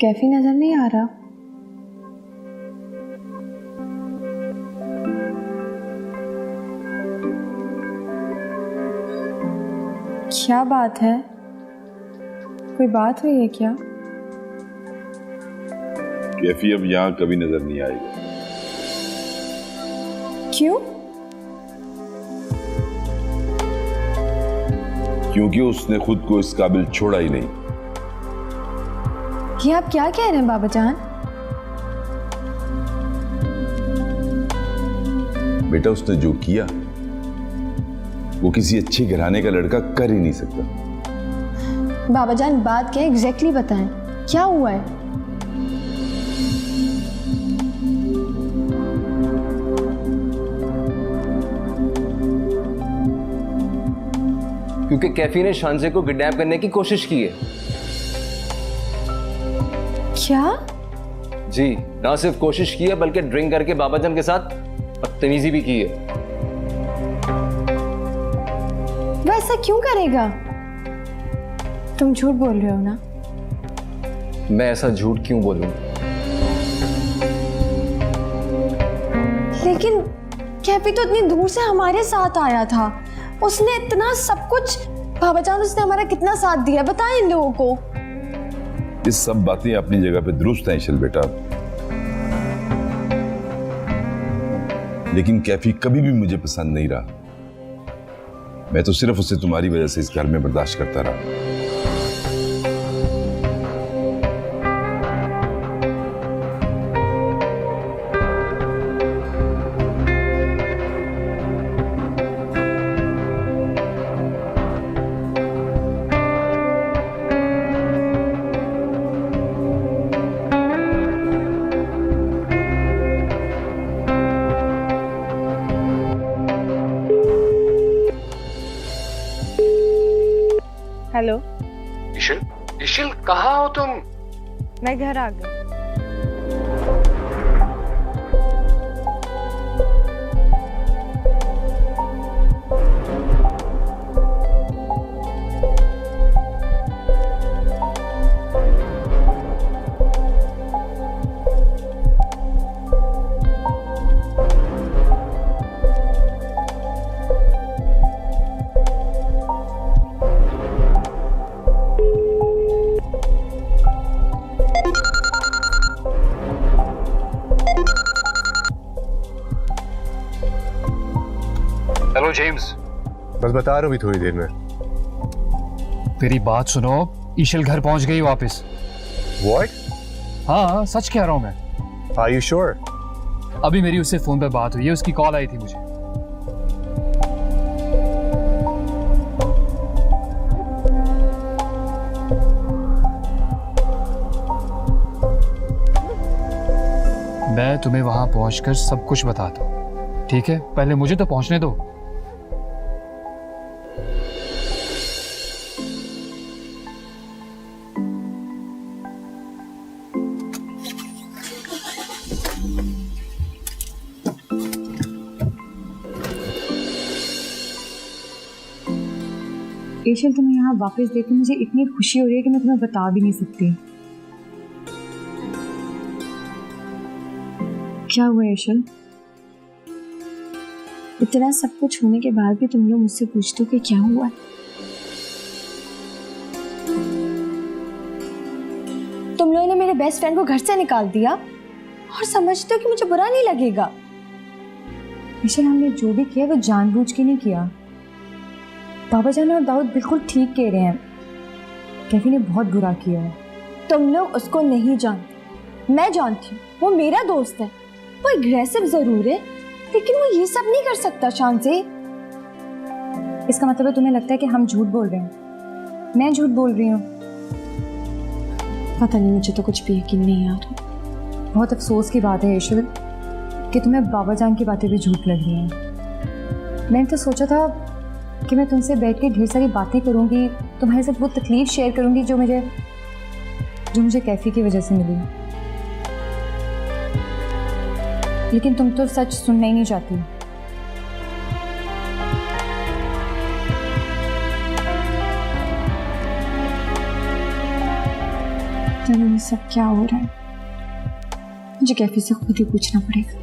कैफी नजर नहीं आ रहा। क्या बात है, कोई बात हुई है क्या? कैफी अब यहाँ कभी नजर नहीं आएगा। क्यों? क्योंकि उसने खुद को इस काबिल छोड़ा ही नहीं। ये आप क्या कह रहे हैं बाबा जान? बेटा, उसने जो किया वो किसी अच्छे घराने का लड़का कर ही नहीं सकता। बाबा जान बात क्या है एग्जैक्टली बताएं, क्या हुआ है? क्योंकि कैफी ने शांजे को किडनैप करने की कोशिश की है। क्या? जी, ना सिर्फ कोशिश की है बल्कि ड्रिंक करके बाबाजान के साथ बदतमीजी भी की है। वह ऐसा क्यों करेगा? तुम झूठ बोल रहे हो ना? मैं ऐसा झूठ क्यों बोलूं? लेकिन कैफी तो इतनी दूर से हमारे साथ आया था, उसने इतना सब कुछ, बाबा जान उसने हमारा कितना साथ दिया बताएं इन लोगों को। ये सब बातें अपनी जगह पे दुरुस्त हैं ईशल बेटा, लेकिन कैफी कभी भी मुझे पसंद नहीं रहा। मैं तो सिर्फ उसे तुम्हारी वजह से इस घर में बर्दाश्त करता रहा। हेलो इशिल, इशिल कहाँ हो तुम? मैं घर आ गई। हेलो जेम्स, बस बता रहा हूँ भी थोड़ी देर में। मेरी बात सुनो, ईशल घर पहुंच गई वापस। What? हाँ सच कह रहा हूँ मैं। Are you sure? अभी मेरी उससे फोन पर बात हुई है, उसकी कॉल आई थी मुझे। मैं तुम्हें वहां पहुंचकर सब कुछ बताता हूँ, ठीक है? पहले मुझे तो पहुंचने दो। ईशल तुम्हें यहाँ वापस देखे मुझे इतनी खुशी हो रही है कि मैं तुम्हें बता भी नहीं सकती। क्या हुआ ईशल? इतना सब कुछ होने के बाद भी तुम लोग मुझसे पूछते हो कि क्या हुआ? तुम लोगों ने मेरे बेस्ट फ्रेंड को घर से निकाल दिया और समझते हो कि मुझे बुरा नहीं लगेगा। ईशल हमने जो भी किया वो जानबूझ के नहीं किया। बाबा जान और दाऊद बिल्कुल ठीक कह रहे हैं, कैफी ने बहुत बुरा किया है। तुम लोग उसको नहीं जानते, मैं जानती हूँ। वो मेरा दोस्त है, वो एग्रेसिव जरूर है लेकिन वो ये सब नहीं कर सकता शान से। इसका मतलब है तुम्हें लगता है कि हम झूठ बोल रहे हैं, मैं झूठ बोल रही हूँ? पता नहीं, मुझे तो कुछ भी यकीन नहीं आ रहा। बहुत अफसोस की बात है ईश्वर कि तुम्हें बाबा जान की बातें भी झूठ लग रही हैं। मैंने तो सोचा था कि मैं तुमसे बैठ के ढेर सारी बातें करूंगी, तुम्हारे साथ वो तकलीफ शेयर करूंगी जो मुझे कैफी की वजह से मिली, लेकिन तुम तो सच सुनना ही नहीं चाहती। तनु ये सब क्या हो रहा है? मुझे कैफी से खुद ही पूछना पड़ेगा।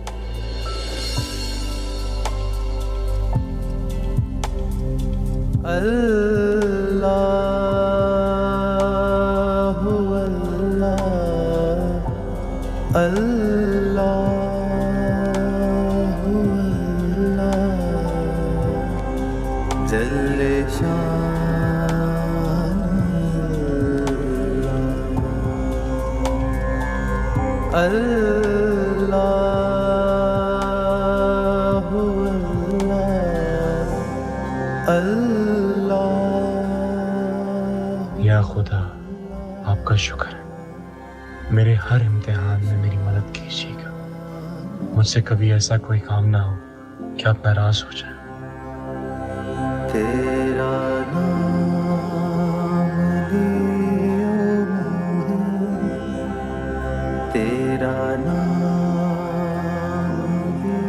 या खुदा, आपका शुक्र है, मेरे हर इम्तिहान में मेरी मदद कीजिएगा। मुझसे कभी ऐसा कोई काम ना हो कि आप नाराज हो जाए। तेरा नाम लियो तेरा नाम Leo.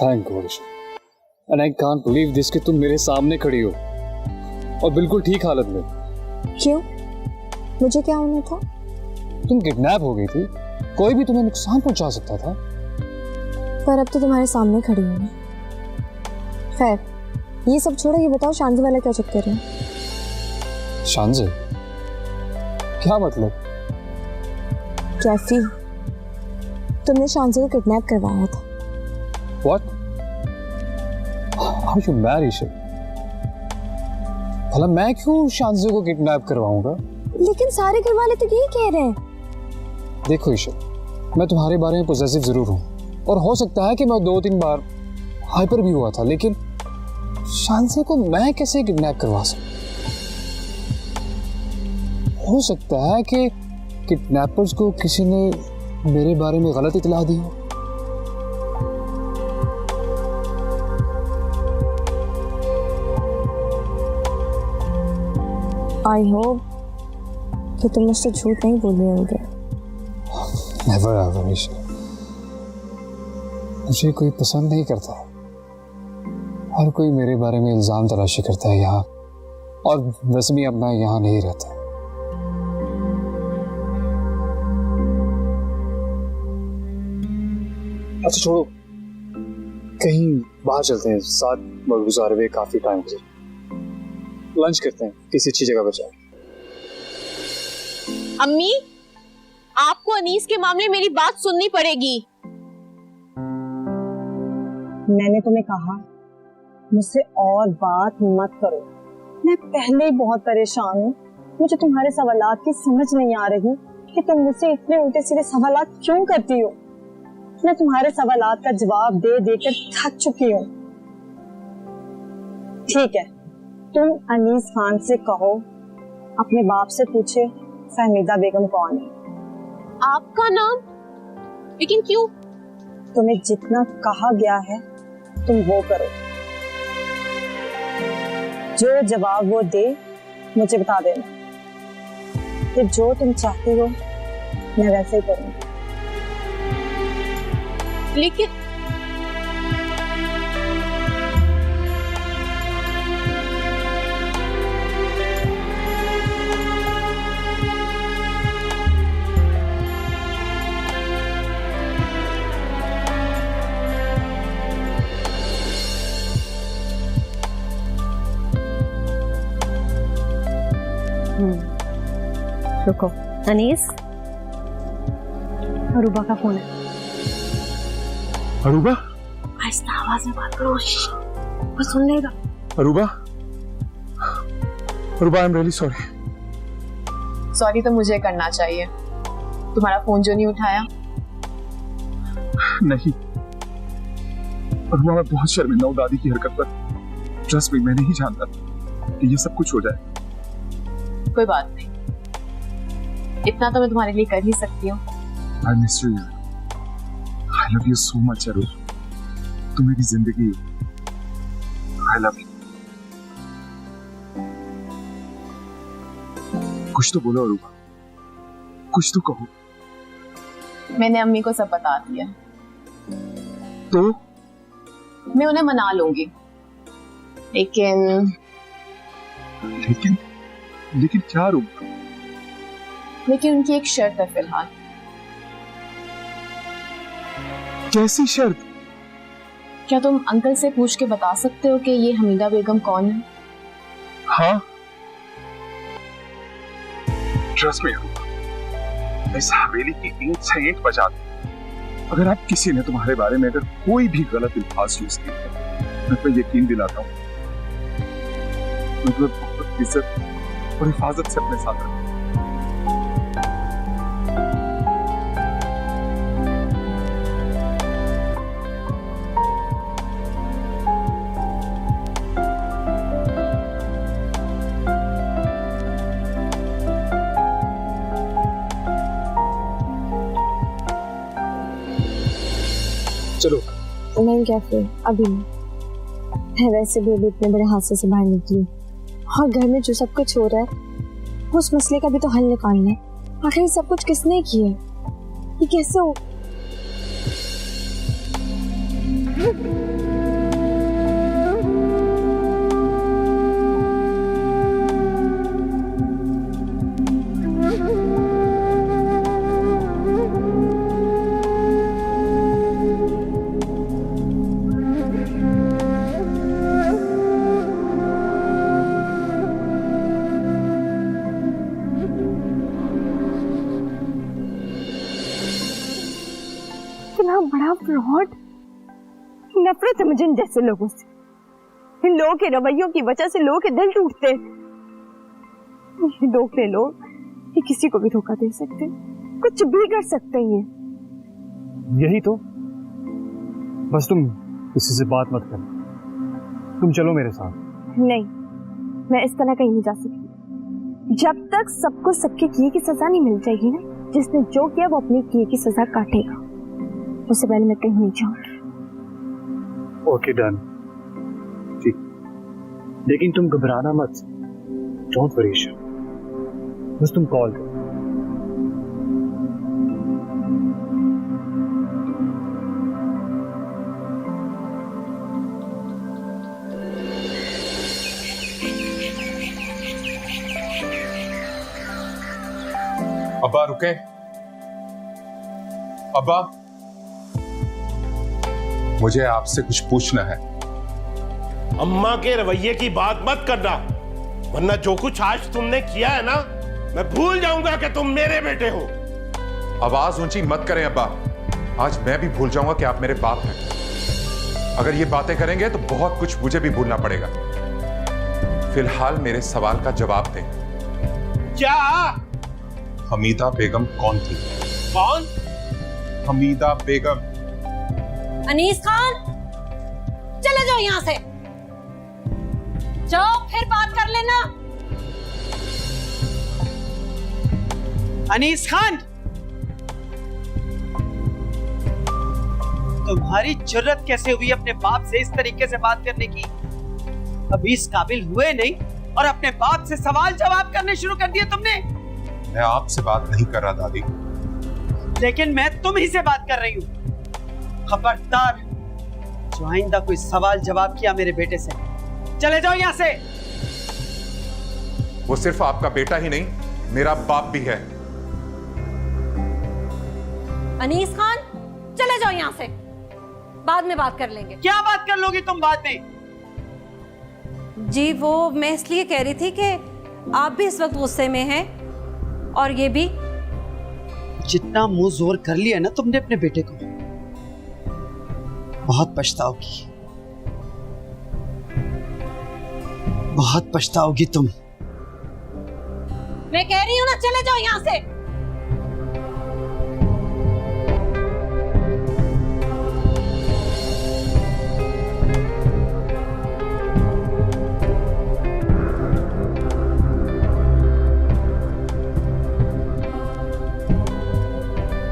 Thank God and I can't believe this कि तुम मेरे सामने खड़ी हो और बिल्कुल ठीक हालत में। क्यों? मुझे क्या होना था? तुम किडनैप हो गई थी, कोई भी तुम्हें नुकसान पहुंचा सकता था। पर अब तो तुम्हारे सामने खड़ी हूँ मैं। खैर, ये सब छोड़ो, ये बताओ शांति वाला क्या चक्कर है? शांति? क्या मतलब? कैफी, तुमने शांति को किडनैप करवाया था। What? Are you mad, Isha? भला मैं क्यों शांति को किडनैप करवाऊंगा? लेकिन सारे घर वाले तो यही कह रहे हैं। देखो ईशा, मैं तुम्हारे बारे में पॉजिटिव जरूर हूँ और हो सकता है कि मैं 2-3 बार हाइपर भी हुआ था, लेकिन शांति को मैं कैसे किडनैप करवा सकता? हो सकता है कि किडनैपर्स को किसी ने मेरे बारे में गलत इत्तला दी हो। आई होप कि तुम मुझसे झूठ नहीं बोल रहे होगे। Never ever, Isha. मुझे कोई पसंद नहीं करता। हर कोई मेरे बारे में इल्जाम तलाशी करता है यहाँ, और वैसे भी अब मैं यहाँ नहीं रहता। अच्छा छोड़ो, कहीं बाहर चलते हैं, साथ वक्त गुजारे हुए काफी टाइम हो जाए। लंच करते हैं किसी अच्छी जगह पर जाके। अम्मी, आपको अनीस के मामले मेरी बात सुननी पड़ेगी। मैंने तुम्हें कहा मुझसे और बात मत करो। मैं पहले ही बहुत परेशान हूँ। मुझे तुम्हारे सवालात की समझ नहीं आ रही कि तुम मुझसे इतने उल्टे सीधे सवालात क्यों करती हो। मैं तुम्हारे सवालात का जवाब दे देकर थक चुकी हूँ। ठीक है, तुम अनीस खान से कहो अपने बाप से पूछे फहमीदा बेगम कौन है। आपका नाम? लेकिन क्यों? तुम्हें जितना कहा गया है तुम वो करो। जो जवाब वो दे मुझे बता देना, फिर जो तुम चाहती हो मैं वैसे ही करूंगी। लेकिन रुको, अनीस, अरूबा का फोन है। अरूबा? आहिस्ता आवाज में बात करो, वो सुन लेगा। Aruba? Aruba, I am really sorry. Sorry तो मुझे करना चाहिए, तुम्हारा फोन जो नहीं उठाया। नहीं अरूबा, मैं बहुत शर्मिंदा हूँ दादी की हरकत पर। ट्रस्ट मी, मैं नहीं जानता कि ये सब कुछ हो जाए। कोई बात नहीं, इतना तो मैं तुम्हारे लिए कर ही सकती हूँ। I miss you यार। I love you so much Aruba. तुम मेरी जिंदगी हो। I love you। कुछ तो बोलो अरूबा, कुछ तो कहो। मैंने अम्मी को सब बता दिया। तो मैं उन्हें मना लूंगी, लेकिन लेकिन लेकिन क्या रूम? लेकिन उनकी एक शर्त है फिलहाल। कैसी शर्त? क्या तुम अंकल से पूछ के बता सकते हो कि ये हमीदा बेगम कौन है? हाँ, ट्रस्ट मी, इस हवेली की ईंट से ईंट बजा दूं। अगर आप किसी ने तुम्हारे बारे में अगर कोई भी गलत अल्फाज यूज किए, मैं तो यकीन दिलाता हूँ मैं तुम्हें बहुत इज्जत और हिफाजत से अपने साथ रखूंगा। चलो। नहीं कैफे अभी नहीं। मैं वैसे भी अभी इतने बड़े हादसे से बाहर निकली और घर में जो सब कुछ हो रहा है उस मसले का भी तो हल निकालना है। आखिर ये सब कुछ किसने किया? ये कैसे हो? इतना बड़ा फ्रॉड। नफरत है मुझे इन जैसे लोगों से। इन लोगों के रवैयों की वजह से लोगों के दिल टूटते हैं। ये धोखे लोग ये किसी को भी धोखा दे सकते हैं, कुछ भी कर सकते हैं। यही तो, बस तुम किसी से बात मत कर। तुम चलो मेरे साथ। नहीं, मैं इस तरह कहीं नहीं जा सकती जब तक सबको सबके किए की सजा नहीं मिल जाएगी ना। जिसने जो किया वो अपने किए की सजा काटेगा। उससे पहले मैं कहीं नहीं जाऊंगी। ओके डन, ठीक। लेकिन तुम घबराना मत। डोंट वरी ईशा, बस तुम कॉल करो। अब्बा रुके। अब्बा, मुझे आपसे कुछ पूछना है। अम्मा के रवैये की बात मत करना, वरना जो कुछ आज तुमने किया है ना, मैं भूल जाऊंगा कि तुम मेरे बेटे हो। आवाज ऊंची मत करें अब्बा, आज मैं भी भूल जाऊंगा कि आप मेरे बाप हैं। अगर ये बातें करेंगे तो बहुत कुछ मुझे भी भूलना पड़ेगा। फिलहाल मेरे सवाल का जवाब दें। क्या? हमीदा बेगम कौन थी? कौन? हमीदा बेगम। अनीस खान, चले जाओ यहां से। जाओ, फिर बात कर लेना। अनीस खान, तुम्हारी जुर्रत कैसे हुई अपने बाप से इस तरीके से बात करने की? अभी इस काबिल हुए नहीं और अपने बाप से सवाल जवाब करने शुरू कर दिए तुमने। मैं आपसे बात नहीं कर रहा दादी। लेकिन मैं तुम ही से बात कर रही हूँ। खबरदार, जो आइंदा कोई सवाल जवाब किया मेरे बेटे से, चले जाओ यहाँ से। वो सिर्फ आपका बेटा ही नहीं, मेरा बाप भी है। अनीस खान, चले जाओ यहाँ से, बाद में बात कर लेंगे। क्या बात कर लोगी तुम बाद में? जी वो मैं इसलिए कह रही थी कि आप भी इस वक्त गुस्से में हैं और ये भी। जितना मुंह जोर कर लिया ना तुमने अपने बेटे को, बहुत पछताओगी, बहुत पछताओगी तुम। मैं कह रही हूं ना, चले जाओ यहां से।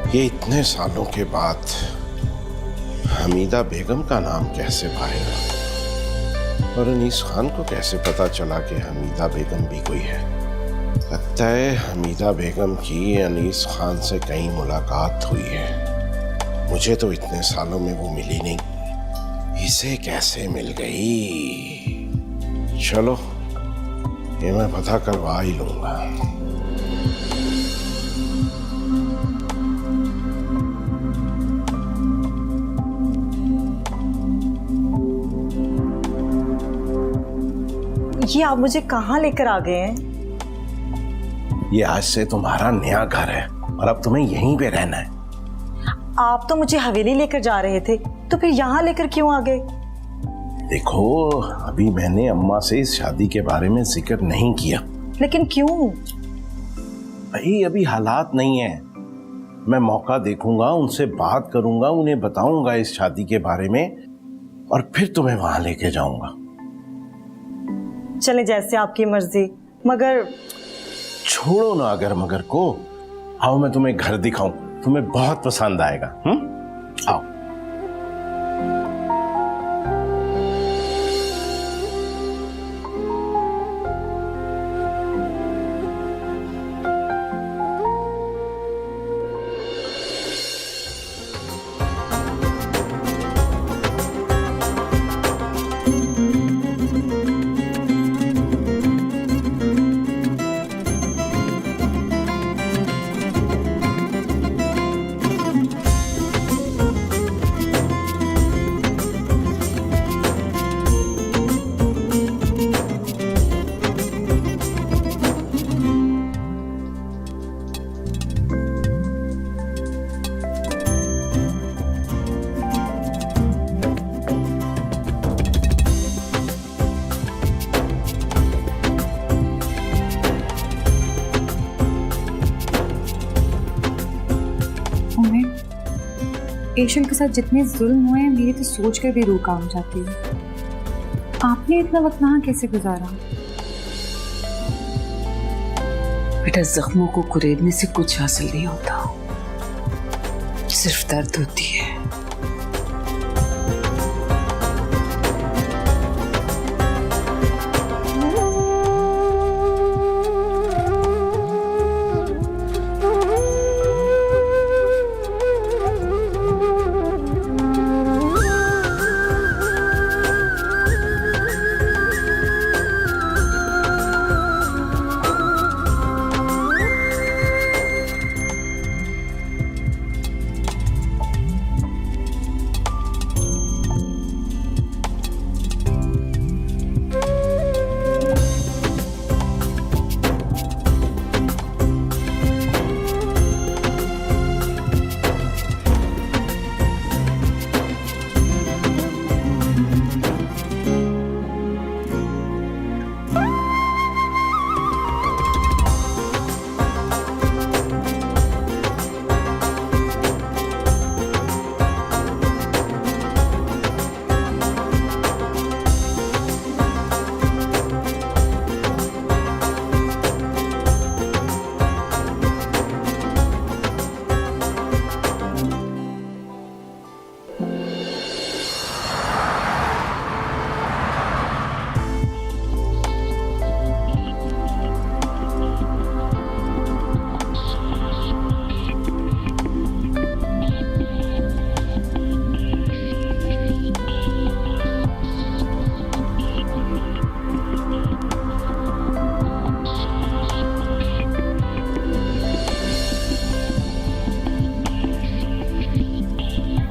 ये इतने सालों के बाद हमीदा बेगम का नाम कैसे पाया और अनीस खान को कैसे पता चला कि हमीदा बेगम भी कोई है? लगता है हमीदा बेगम की अनीस खान से कहीं मुलाकात हुई है। मुझे तो इतने सालों में वो मिली नहीं, इसे कैसे मिल गई? चलो ये मैं पता करवा ही लूंगा। ये आप मुझे कहाँ लेकर आ गए हैं? ये आज से तुम्हारा नया घर है और अब तुम्हें यहीं पे रहना है। आप तो मुझे हवेली लेकर जा रहे थे, तो फिर यहाँ लेकर क्यों आ गए? देखो, अभी मैंने अम्मा से इस शादी के बारे में जिक्र नहीं किया। लेकिन क्यों? भाई अभी हालात नहीं है। मैं मौका देखूंगा, उनसे बात करूंगा, उन्हें बताऊंगा इस शादी के बारे में और फिर तुम्हें वहां लेके जाऊंगा। चले जैसे आपकी मर्जी, मगर छोड़ो ना अगर मगर को। आओ मैं तुम्हें घर दिखाऊं, तुम्हें बहुत पसंद आएगा। आओ। एशियन के साथ जितने जुल्म हुए हैं, मेरी तो सोच कर भी रूह काम जाती है। आपने इतना वक्त वहां कैसे गुजारा? बेटा, जख्मों को कुरेदने से कुछ हासिल नहीं होता, सिर्फ दर्द होती है।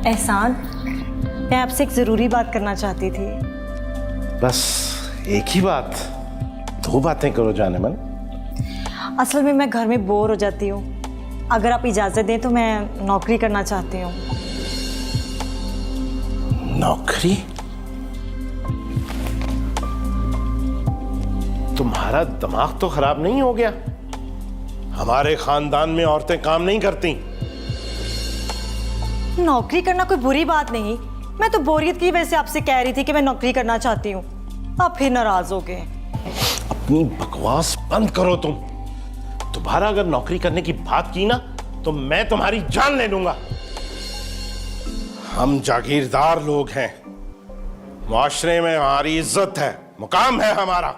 एहसान, मैं आपसे एक जरूरी बात करना चाहती थी। बस एक ही बात? दो बातें करो जाने मन। असल में मैं घर में बोर हो जाती हूँ। अगर आप इजाजत दें तो मैं नौकरी करना चाहती हूँ। नौकरी? तुम्हारा दिमाग तो खराब नहीं हो गया? हमारे खानदान में औरतें काम नहीं करती। नौकरी करना कोई बुरी बात नहीं। मैं तो बोरियत की वजह से आपसे कह रही थी कि मैं नौकरी करना चाहती हूँ। आप फिर नाराज हो गए। अपनी बकवास बंद करो तुम। दोबारा अगर नौकरी करने की बात की ना तो मैं तुम्हारी जान ले लूंगा। हम जागीरदार लोग हैं, मुआशरे में हमारी इज्जत है, मुकाम है हमारा।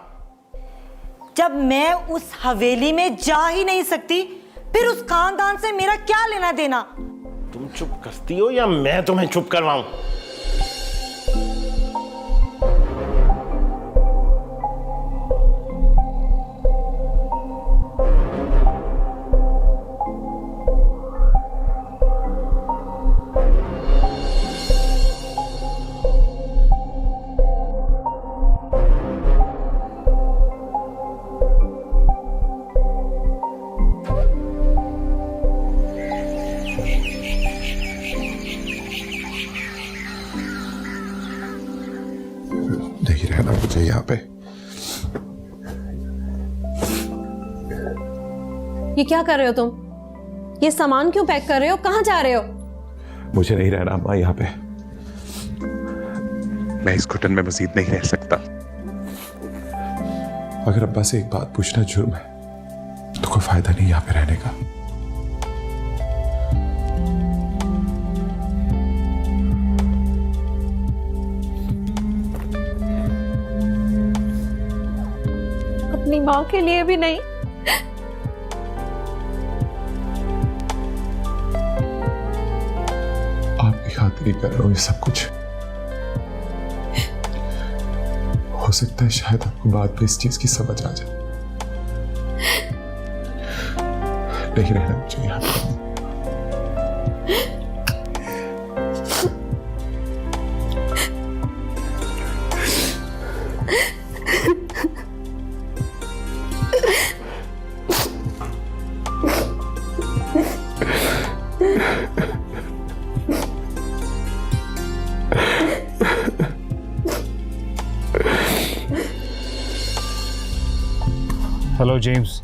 जब मैं उस हवेली में जा ही नहीं सकती, फिर उस खानदान से मेरा क्या लेना देना? तुम चुप करती हो या मैं तुम्हें चुप करवाऊं? नहीं रहना मुझे यहाँ पे। ये क्या कर रहे हो तुम? ये सामान क्यों पैक कर रहे हो? कहाँ जा रहे हो? मुझे नहीं रहना अम्मा यहाँ पे। मैं इस घुटन में मजीद नहीं रह सकता। अगर अब्बा से एक बात पूछना जुर्म है तो कोई फायदा नहीं यहाँ पे रहने का। अपनी माँ के लिए भी नहीं। आपकी खातिर ही कर रहा हूं ये सब कुछ। हो सकता है शायद आपको बाद में इस चीज की समझ आ जाए। नहीं रहना मुझे यहाँ पे। हेलो जेम्स,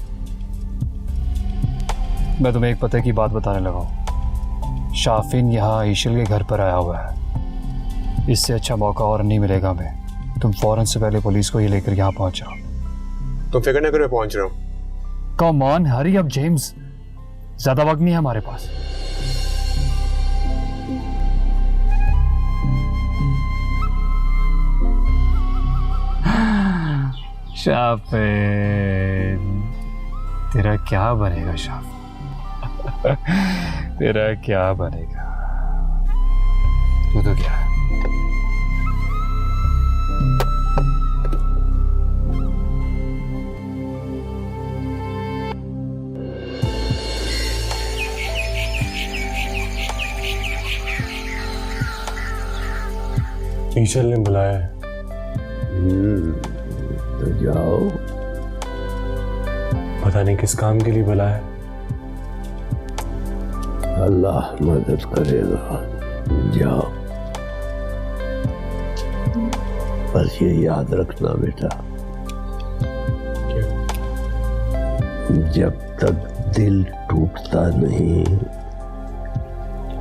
मैं तुम्हें एक पते की बात बताने लगा हूँ। शाफिन यहाँ ईशल के घर पर आया हुआ है। इससे अच्छा मौका और नहीं मिलेगा हमें। तुम फौरन से पहले पुलिस को ये लेकर यहाँ पहुंच जाओ। तुम फिक्र न करो, मैं पहुंच रहा हूँ। Come on, hurry up James, ज्यादा वक्त नहीं है हमारे पास। शाफिन, तेरा क्या बनेगा शाफिन? तेरा क्या बनेगा? तू तो क्या है? ईशल ने बुलाया है। तो जाओ। पता नहीं किस काम के लिए बुलाया है। अल्लाह मदद करेगा, जाओ। बस ये याद रखना बेटा, जब तक दिल टूटता नहीं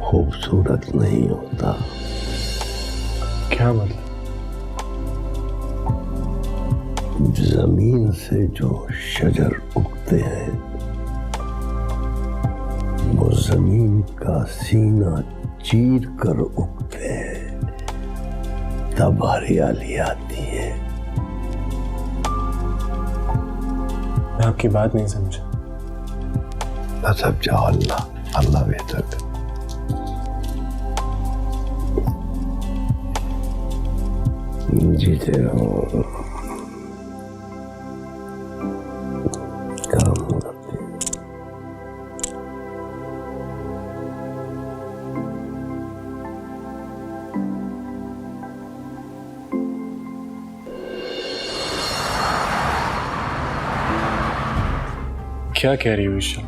खूबसूरत नहीं होता। क्या मतलब? जमीन से जो शजर उगते हैं वो जमीन का सीना चीर कर उगते हैं, तब हरियाली आती है। मैं आपकी बात नहीं समझा। बस अब जाओ, अल्लाह बेहतर। जीते रहो, काम करते। क्या कह रही हो ईशा?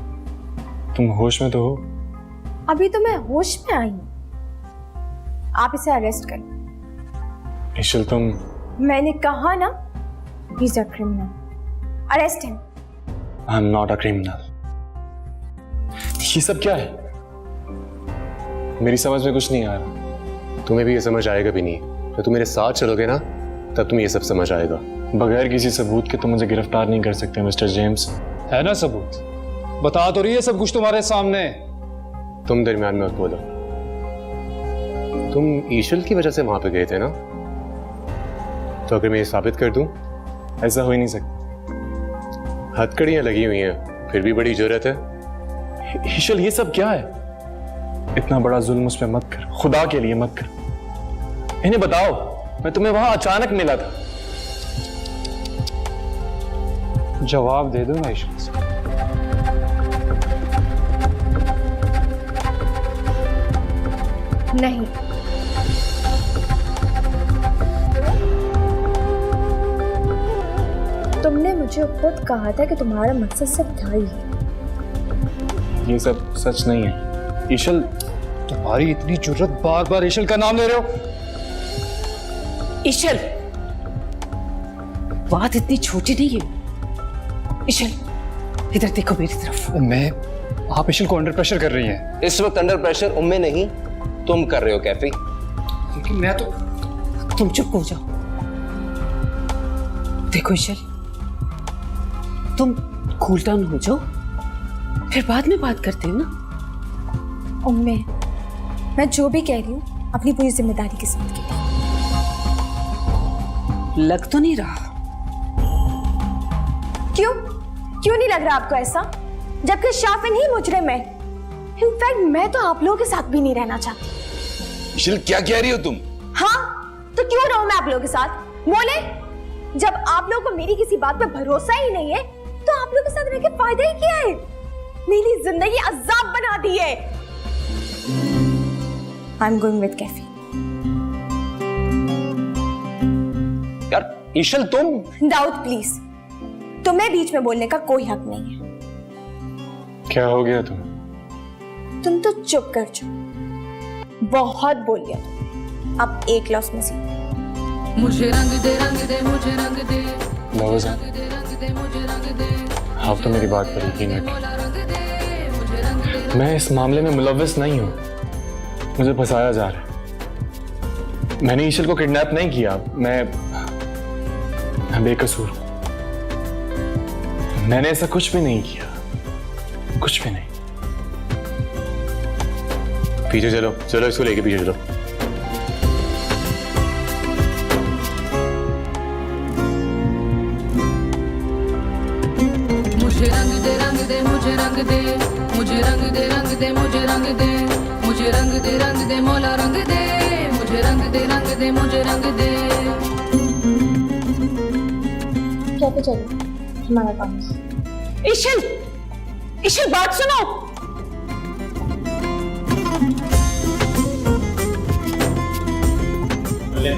तुम होश में तो हो? अभी तो मैं होश में आई हूँ। आप इसे अरेस्ट करें। ईशल तुम... मैंने कहा ना, he's a criminal. Arrest him. I'm not a criminal. ये सब क्या है? मेरी समझ में कुछ नहीं आ रहा। तुम्हें भी ये समझ आएगा भी नहीं। जब तुम मेरे साथ चलोगे ना, तब तुम्हें ये सब समझ आएगा। बगैर किसी सबूत के तुम मुझे गिरफ्तार नहीं कर सकते मिस्टर जेम्स। है ना सबूत? बता तो रही है सब कुछ तुम्हारे सामने। तुम दरमियान में मत बोलो। तुम ईशल की वजह से वहां पे गए थे ना? तो अगर मैं ये साबित कर दूं? ऐसा हो ही नहीं सकता। हथकड़ियां लगी हुई हैं, फिर भी बड़ी जरूरत है। ईशल ये सब क्या है? इतना बड़ा जुल्म उस पे मत कर, खुदा के लिए मत कर। इन्हें बताओ, मैं तुम्हें वहां अचानक मिला था। जवाब दे दो ना ईशल से। नहीं, तुमने मुझे खुद कहा था कि तुम्हारा मकसद सिर्फ था ही। ये सब सच नहीं है। ईशल, तुम्हारी इतनी जुर्रत, बार बार ईशल का नाम ले रहे हो। ईशल, बात इतनी छोटी नहीं है। इशल इधर देखो मेरी तरफ। मैं आप इशल को अंडर प्रेशर कर रही हैं। इस वक्त अंडर प्रेशर उम्मे नहीं तुम कर रहे हो कैफी। लेकिन मैं तो तुम चुप हो जाओ। देखो इशल, तुम कूल डाउन हो जाओ, फिर बाद में बात करते हैं ना। उम्मे, मैं जो भी कह रही हूँ अपनी पूरी जिम्मेदारी के साथ की। लग तो नहीं रहा। क्यों क्यों नहीं लग रहा आपको ऐसा, जबकि शाफिन ही मुजरिम है। इनफैक्ट मैं तो आप लोगों के साथ भी नहीं रहना चाहती। इशल क्या कह रही हो तुम? हाँ तो क्यों रहूं मैं आप लोगों के साथ? बोले, जब आप लोगों को मेरी किसी बात पे भरोसा ही नहीं है तो आप लोगों के साथ रह के फायदा ही क्या है? मेरी जिंदगी अजाब बना दी है। I am going with Kaifi. यार इशल तुम। दाऊद प्लीज, तुम्हें बीच में बोलने का कोई हक नहीं है। क्या हो गया तुम तो चुप कर जाओ, बहुत बोल लिया तुम। अब एक लफ्ज में सी। मुझे रंग दे मुझे रंग दे। बाबूजान, आप तो मेरी बात पर यकीन रखें। मैं इस मामले में मुलव्वस नहीं हूं, मुझे फंसाया जा रहा है। मैंने ईशल को किडनैप नहीं किया, मैं बेकसूर हूं। मैंने ऐसा कुछ भी नहीं किया, कुछ भी नहीं। पीछे चलो, चलो इसको लेके पीछे चलो। मुझे रंग दे मुझे रंग दे, मुझे रंग दे मुझे रंग दे, मुझे रंग दे मौला रंग दे, मुझे रंग दे मुझे रंग दे। क्या पे चलो हमारा काम। इशल, इशल बात सुनो।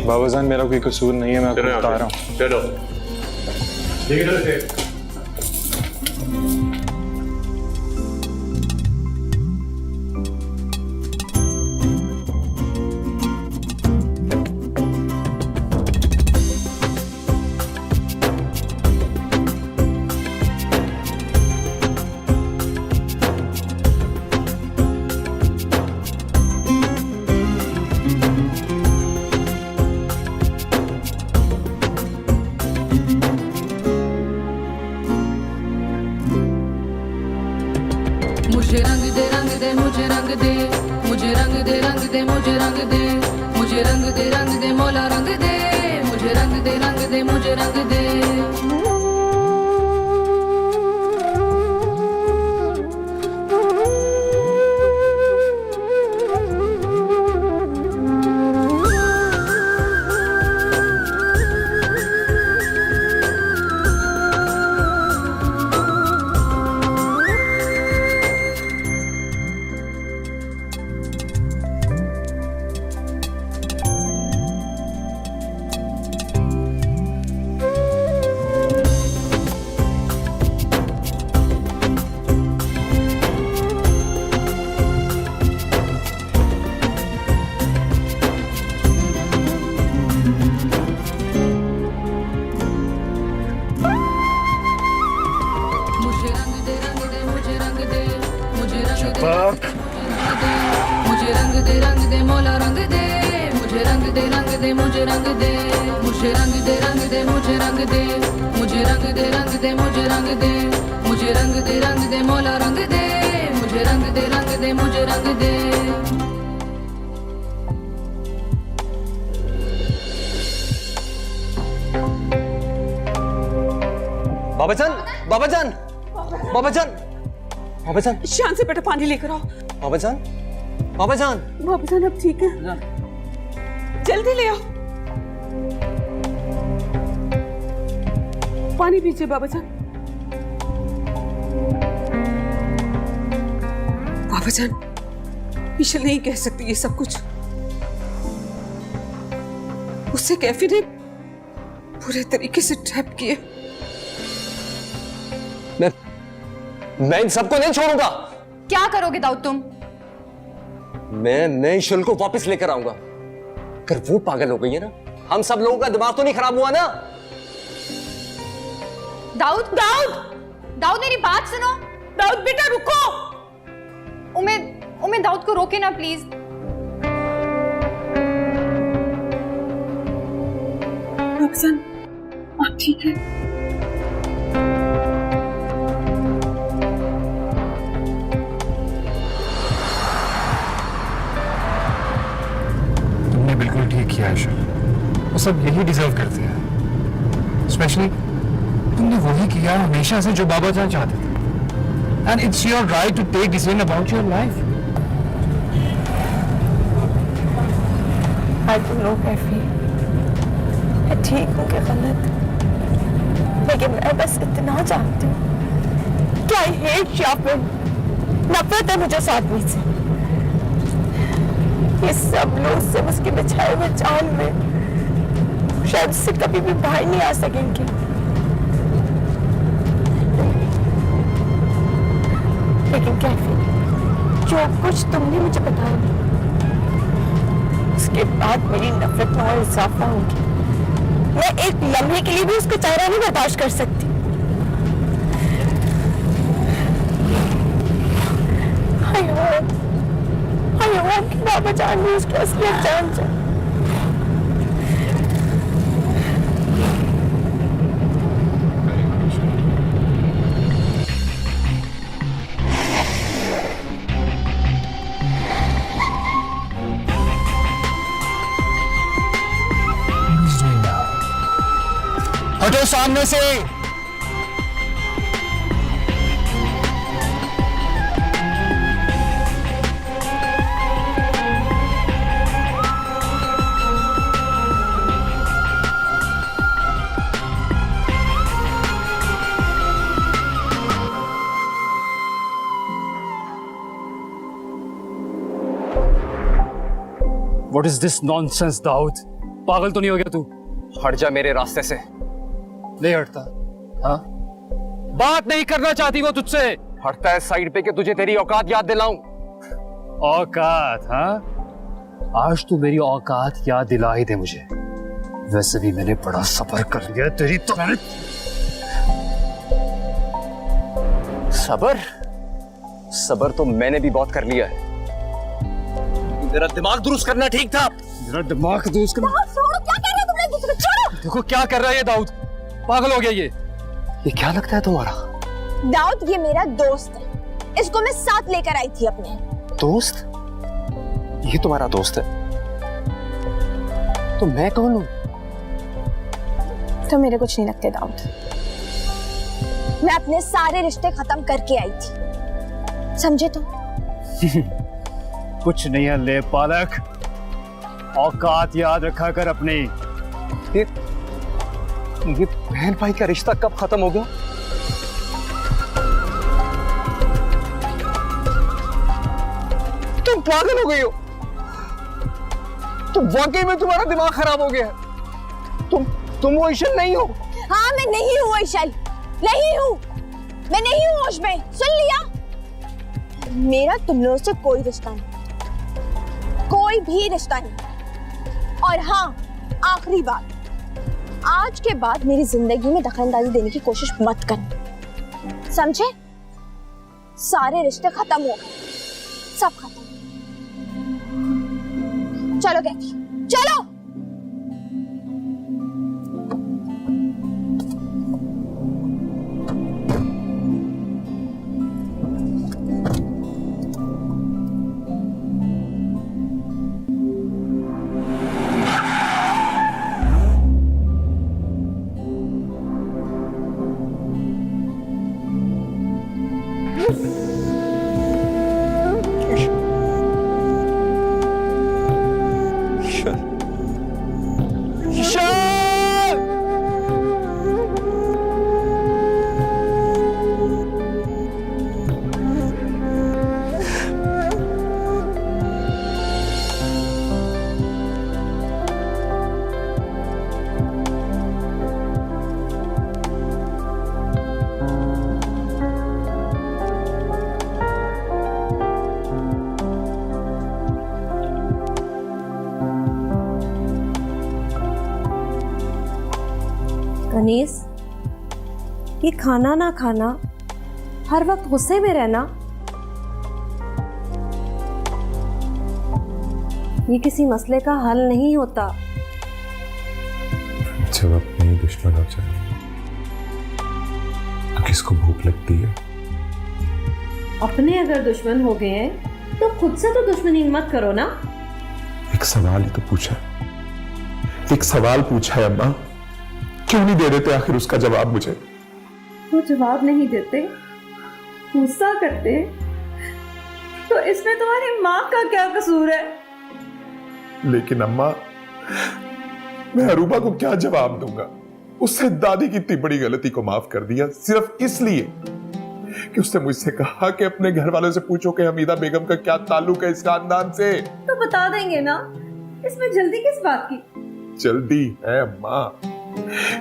बाबूजान, मेरा कोई कसूर नहीं है, मैं आपको बता रहा हूँ। चलो मुझे रंग दे मुझे रंग दे, मुझे रंग दे मुझे रंग दे, मुझे रंग दे मौला रंग दे, मुझे रंग दे मुझे रंग दे। मुझे रंग दे मौला रंग दे, मुझे रंग दे मुझे रंग दे, मुझे रंग दे मुझे रंग दे, मुझे रंग दे मुझे रंग दे, मुझे रंग दे मौला रंग दे, मुझे रंग दे मुझे रंग दे। बाबाजान, बाबाजान, बाबाजान, बाबाजान, शान से बेटा पानी लेकर आओ। बाबाजान, बाबाजान, बाबाजान अब ठीक है, जल्दी ले आओ। पानी पीजिए बाबाजान। बाबाजान, इशल नहीं कह सकती ये सब कुछ। उससे कैफी ने पूरे तरीके से ट्रैप किए। मैं इन सबको नहीं छोड़ूंगा। क्या करोगे दाऊद तुम? मैं इशल को वापस लेकर आऊंगा। अगर वो पागल हो गई है ना, हम सब लोगों का दिमाग तो नहीं खराब हुआ ना। दाऊद दाऊद दाऊद मेरी बात सुनो। दाऊद बेटा रुको। उम्मीद दाऊद को रोके ना प्लीज। रक्सन, आप ठीक है? तुमने बिल्कुल ठीक किया आयशा, वो सब यही डिजर्व करते हैं। स्पेशली तुमने वही किया हमेशा से जो बाबा जान चाहते थे। And it's your right to take decision about your life. I don't know Kaifi, मैं ठीक हूँ कि गलत, लेकिन मैं बस इतना जानती हूँ कि आई हेट शापिंग, नफरत है मुझे इस आदमी से। ये सब लोग सिर्फ उसके बिछाए हुए जाल में शायद उससे कभी भी बाहर नहीं आ सकेंगे। लेकिन कैफी, जो कुछ तुमने मुझे बताया उसके बाद मेरी नफरत में और इजाफा होगी। मैं एक लम्हे के लिए भी उसका चेहरा नहीं बर्दाश्त कर सकती। I hope कि बाबा जान भी उसकी असलियत जान जाए। हटो सामने से। What is this nonsense, Dawood? पागल तो नहीं हो गया तू? हट जा मेरे रास्ते से। नहीं हटता। हाँ, बात नहीं करना चाहती वो तुझसे। हटता है साइड पे कि तुझे तेरी औकात याद दिलाऊं। औकात? हाँ, आज तू मेरी औकात याद दिला ही दे मुझे। वैसे भी मैंने बड़ा सफर कर लिया तेरी तो। मैंने सबर तो मैंने भी बहुत कर लिया है। तेरा दिमाग दुरुस्त करना ठीक था। मेरा दिमाग दुरुस्त करना? क्या कर रहे हो तुम लोग दूसरे? छोड़ो। देखो क्या कर रहा है ये दाऊद, पागल हो गया ये क्या लगता है तुम्हारा? दाऊद ये मेरा दोस्त है, इसको मैं साथ लेकर आई थी अपने। दोस्त? ये तुम्हारा दोस्त है? तो मैं कौन हूं? तो मेरे कुछ नहीं लगते दाऊद, मैं अपने सारे रिश्ते खत्म करके आई थी, समझे तुम? कुछ नहीं है ले पालक, औकात याद रखा कर अपनी। ये बहन भाई का रिश्ता कब खत्म हो गया? तुम पागल हो गई हो? तुम वाकई में तुम्हारा दिमाग खराब हो गया है। तुम वो ईशल नहीं हो। हाँ मैं नहीं हूँ ईशल, नहीं हूँ, मैं नहीं हूँ होश में, सुन लिया? मेरा तुम लोगों से कोई रिश्ता नहीं, कोई भी रिश्ता नहीं। और हाँ, आखिरी बात, आज के बाद मेरी जिंदगी में दखलंदाजी देने की कोशिश मत करना, समझे? सारे रिश्ते खत्म हो गए, सब खत्म। चलो कैफी, चलो। अनीस, कि खाना ना खाना, हर वक्त गुस्से में रहना, ये किसी मसले का हल नहीं होता। जब अपने ही दुश्मन हो जाए तो किसको भूख लगती है? अपने अगर दुश्मन हो गए हैं तो खुद से तो दुश्मनी मत करो ना। एक सवाल ही तो पूछा है, एक सवाल पूछा है अम्मा, क्यों नहीं दे देते आखिर उसका जवाब मुझे? वो जवाब नहीं देते, गुस्सा करते, तो इसमें तुम्हारी माँ का क्या कसूर है? लेकिन अम्मा, मैं अरूबा को क्या जवाब दूंगा? उससे दादी की इतनी बड़ी गलती को माफ कर दिया सिर्फ इसलिए कि उसने मुझसे कहा कि अपने घर वालों से पूछो कि हमीदा बेगम का क्या ताल्लुक है इस खानदान से। तो बता देंगे ना, इसमें जल्दी किस बात की? जल्दी है अम्मा,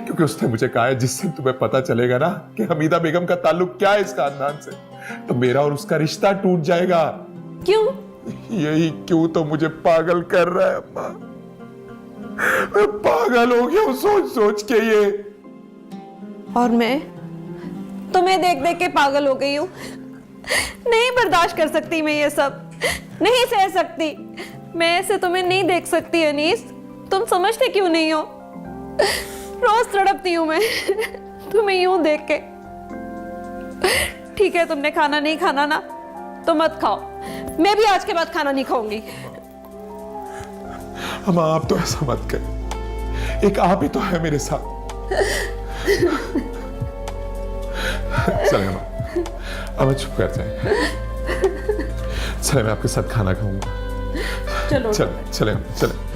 क्योंकि उसने मुझे कहा है जिससे तुम्हें पता चलेगा ना कि हमीदा बेगम का ताल्लुक क्या है इस खानदान से, तो मेरा और उसका रिश्ता टूट जाएगा। क्यों? यही क्यों तो मुझे पागल कर रहा है अम्मा। मैं पागल हो गया हूं सोच सोच के ये। और मैं तुम्हें देख देख के पागल हो गई हूँ। नहीं बर्दाश्त कर सकती मैं ये सब, नहीं सह सकती। मैं ऐसे तुम्हें नहीं देख सकती अनीस, तुम समझते क्यों नहीं हो? रोज तड़पती हूँ मैं तुम्हें यूं देख के। ठीक है, तुमने खाना नहीं खाना ना तो मत खाओ, मैं भी आज के बाद खाना नहीं खाऊंगी। अम्मा आप तो ऐसा मत कर, एक आप ही तो है मेरे साथ। चले अम्मा चुप कर जाए, चले मैं आपके साथ खाना खाऊंगा। चलो चले चले चले।